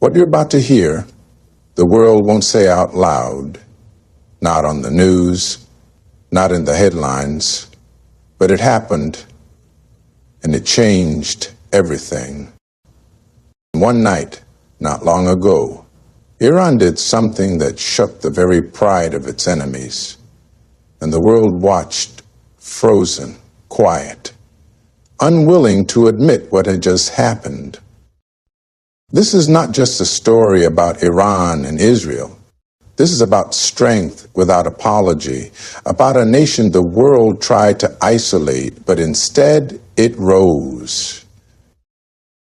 What you're about to hear, the world won't say out loud, not on the news, not in the headlines, but it happened, and it changed everything. One night, not long ago, Iran did something that shook the very pride of its enemies, and the world watched, frozen, quiet, unwilling to admit what had just happened. This is not just a story about Iran and Israel. This is about strength without apology, about a nation the world tried to isolate, but instead it rose.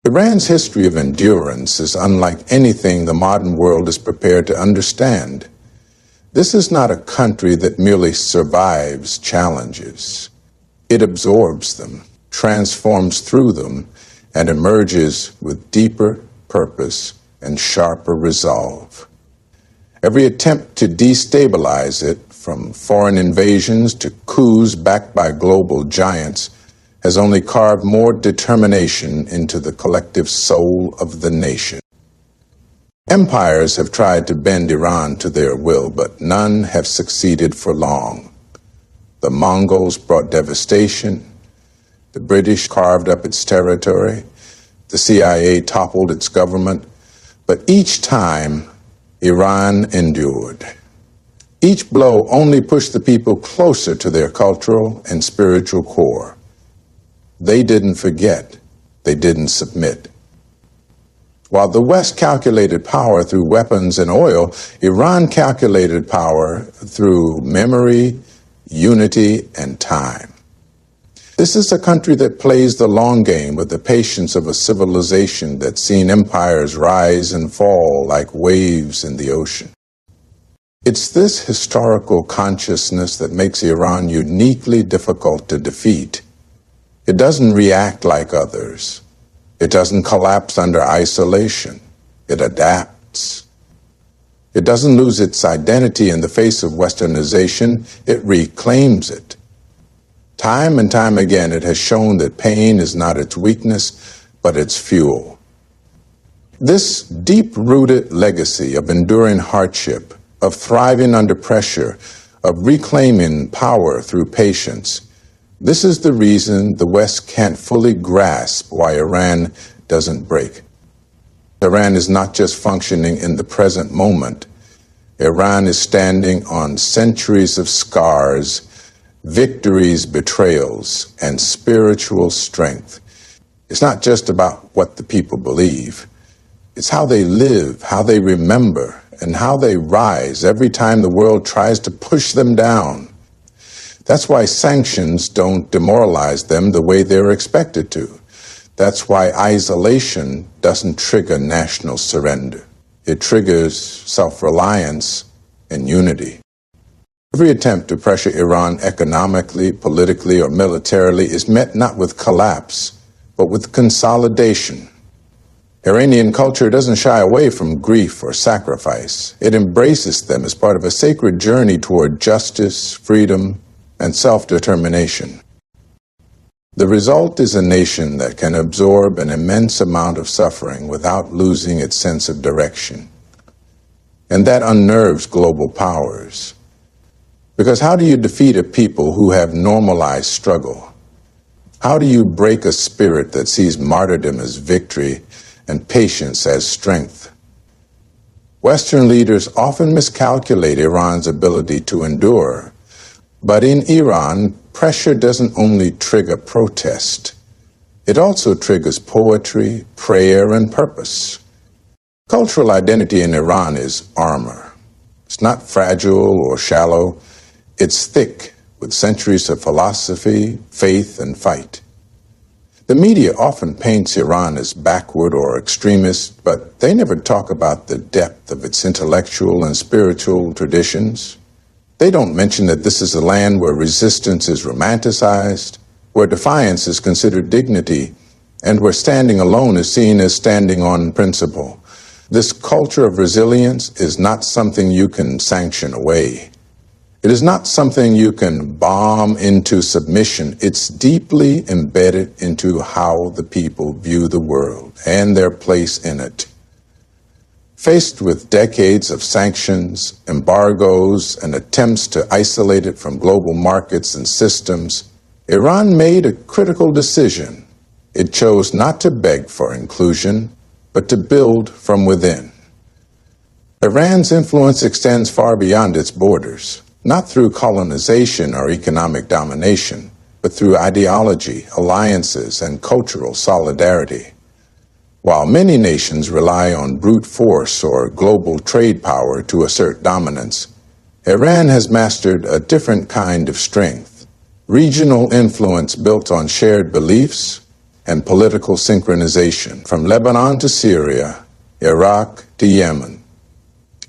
Iran's history of endurance is unlike anything the modern world is prepared to understand. This is not a country that merely survives challenges. It absorbs them, transforms through them, and emerges with deeper purpose and sharper resolve. Every attempt to destabilize it, from foreign invasions to coups backed by global giants, has only carved more determination into the collective soul of the nation. Empires have tried to bend Iran to their will, but none have succeeded for long. The Mongols brought devastation. The British carved up its territory. The CIA toppled its government. But each time, Iran endured. Each blow only pushed the people closer to their cultural and spiritual core. They didn't forget. They didn't submit. While the West calculated power through weapons and oil, Iran calculated power through memory, unity, and time. This is a country that plays the long game with the patience of a civilization that's seen empires rise and fall like waves in the ocean. It's this historical consciousness that makes Iran uniquely difficult to defeat. It doesn't react like others. It doesn't collapse under isolation. It adapts. It doesn't lose its identity in the face of westernization. It reclaims it. Time and time again, it has shown that pain is not its weakness, but its fuel. This deep-rooted legacy of enduring hardship, of thriving under pressure, of reclaiming power through patience, this is the reason the West can't fully grasp why Iran doesn't break. Iran is not just functioning in the present moment. Iran is standing on centuries of scars, victories, betrayals, and spiritual strength. It's not just about what the people believe. It's how they live, how they remember, and how they rise every time the world tries to push them down. That's why sanctions don't demoralize them the way they're expected to. That's why isolation doesn't trigger national surrender. It triggers self-reliance and unity. Every attempt to pressure Iran economically, politically, or militarily is met not with collapse, but with consolidation. Iranian culture doesn't shy away from grief or sacrifice. It embraces them as part of a sacred journey toward justice, freedom, and self-determination. The result is a nation that can absorb an immense amount of suffering without losing its sense of direction. And that unnerves global powers. Because how do you defeat a people who have normalized struggle? How do you break a spirit that sees martyrdom as victory and patience as strength? Western leaders often miscalculate Iran's ability to endure. But in Iran, pressure doesn't only trigger protest. It also triggers poetry, prayer, and purpose. Cultural identity in Iran is armor. It's not fragile or shallow. It's thick with centuries of philosophy, faith, and fight. The media often paints Iran as backward or extremist, but they never talk about the depth of its intellectual and spiritual traditions. They don't mention that this is a land where resistance is romanticized, where defiance is considered dignity, and where standing alone is seen as standing on principle. This culture of resilience is not something you can sanction away. It is not something you can bomb into submission. It's deeply embedded into how the people view the world and their place in it. Faced with decades of sanctions, embargoes, and attempts to isolate it from global markets and systems, Iran made a critical decision. It chose not to beg for inclusion, but to build from within. Iran's influence extends far beyond its borders, not through colonization or economic domination, but through ideology, alliances, and cultural solidarity. While many nations rely on brute force or global trade power to assert dominance, Iran has mastered a different kind of strength, regional influence built on shared beliefs and political synchronization. From Lebanon to Syria, Iraq to Yemen,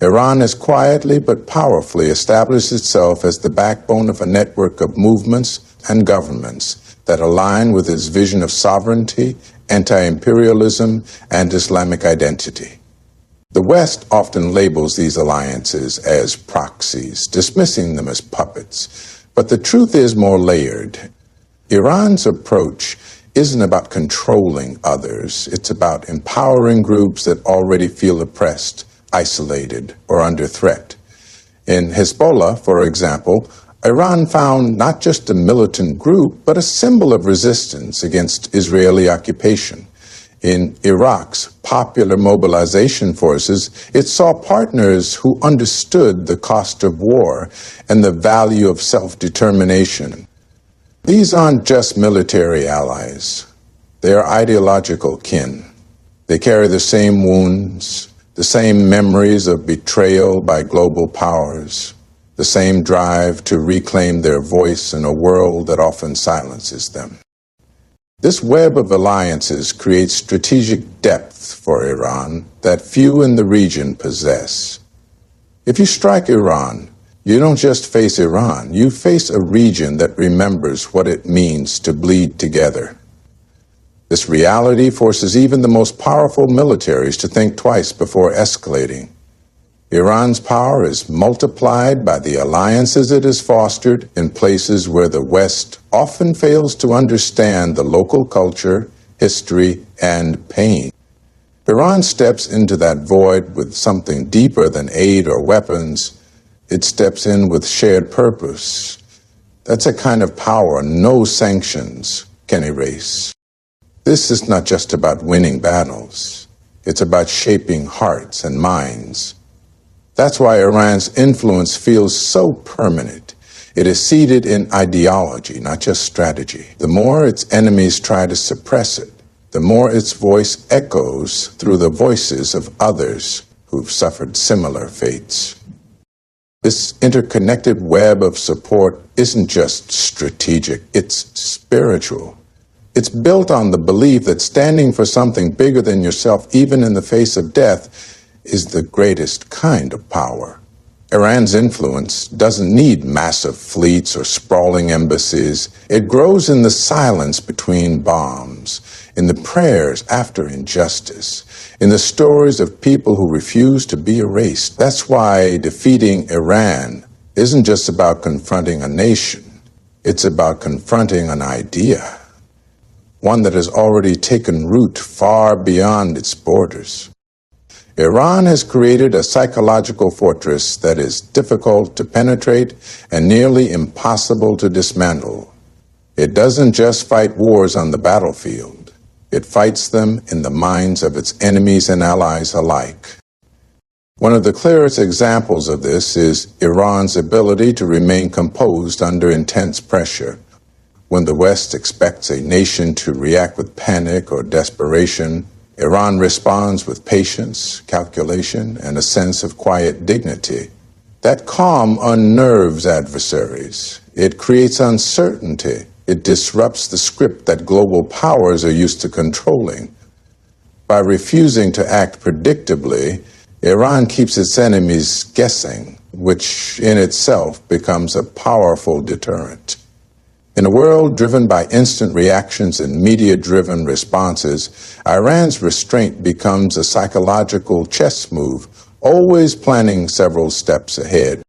Iran has quietly but powerfully established itself as the backbone of a network of movements and governments that align with its vision of sovereignty, anti-imperialism, and Islamic identity. The West often labels these alliances as proxies, dismissing them as puppets. But the truth is more layered. Iran's approach isn't about controlling others. It's about empowering groups that already feel oppressed, isolated, or under threat. In Hezbollah, for example, Iran found not just a militant group, but a symbol of resistance against Israeli occupation. In Iraq's Popular Mobilization Forces, it saw partners who understood the cost of war and the value of self-determination. These aren't just military allies. They are ideological kin. They carry the same wounds, the same memories of betrayal by global powers, the same drive to reclaim their voice in a world that often silences them. This web of alliances creates strategic depth for Iran that few in the region possess. If you strike Iran, you don't just face Iran, you face a region that remembers what it means to bleed together. This reality forces even the most powerful militaries to think twice before escalating. Iran's power is multiplied by the alliances it has fostered in places where the West often fails to understand the local culture, history, and pain. Iran steps into that void with something deeper than aid or weapons. It steps in with shared purpose. That's a kind of power no sanctions can erase. This is not just about winning battles. It's about shaping hearts and minds. That's why Iran's influence feels so permanent. It is seated in ideology, not just strategy. The more its enemies try to suppress it, the more its voice echoes through the voices of others who've suffered similar fates. This interconnected web of support isn't just strategic, it's spiritual. It's built on the belief that standing for something bigger than yourself, even in the face of death, is the greatest kind of power. Iran's influence doesn't need massive fleets or sprawling embassies. It grows in the silence between bombs, in the prayers after injustice, in the stories of people who refuse to be erased. That's why defeating Iran isn't just about confronting a nation. It's about confronting an idea, one that has already taken root far beyond its borders. Iran has created a psychological fortress that is difficult to penetrate and nearly impossible to dismantle. It doesn't just fight wars on the battlefield. It fights them in the minds of its enemies and allies alike. One of the clearest examples of this is Iran's ability to remain composed under intense pressure. When the West expects a nation to react with panic or desperation, Iran responds with patience, calculation, and a sense of quiet dignity. That calm unnerves adversaries. It creates uncertainty. It disrupts the script that global powers are used to controlling. By refusing to act predictably, Iran keeps its enemies guessing, which in itself becomes a powerful deterrent. In a world driven by instant reactions and media-driven responses, Iran's restraint becomes a psychological chess move, always planning several steps ahead.